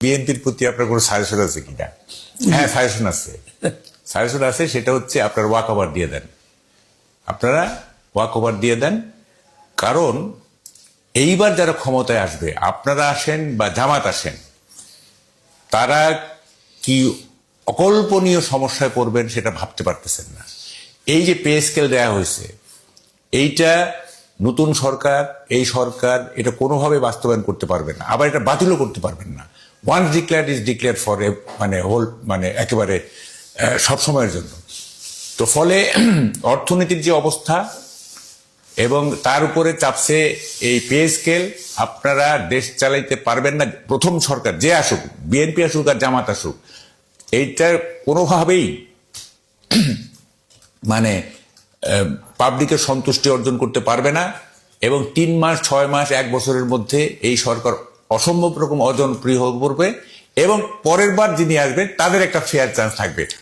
বিএনপির প্রতি আপনার কোনো সাজেশন আছে কিনা? হ্যাঁ, সাজেশন আছে। সাজেশন আছে, সেটা হচ্ছে আপনার ওয়াক ওভার দিয়ে দেন। আপনারা ওয়াক ওভার দিয়ে দেন, কারণ এইবার যারা ক্ষমতায় আসবে, আপনারা আসেন বা জামাত আসেন, তারা কি অকল্পনীয় সমস্যায় পড়বেন সেটা ভাবতে পারতেছেন না। এই যে পে স্কেল দেওয়া হয়েছে, এইটা নতুন সরকার, এই সরকার এটা কোনোভাবে বাস্তবায়ন করতে পারবে না, আবার এটা বাতিলও করতে পারবেন না। Once declared is declared for একেবারে সবসময়ের জন্য। তো ফলে অর্থনীতির যে অবস্থা এবং তার উপরে চাপছে এই পে স্কেল, আপনারা দেশ চালাইতে পারবেন না। প্রথম সরকার যে আসুক, বিএনপি আসুক আর জামাত আসুক, এইটার কোনোভাবেই পাবলিকের সন্তুষ্টি অর্জন করতে পারবে না। এবং 3 মাস, 6 মাস, 1 বছরের মধ্যে এই সরকার অসম্ভব রকম অজনপ্রিয় হয়ে পড়বে এবং পরের বার যিনি আসবেন তাদের একটা ফেয়ার চান্স থাকবে।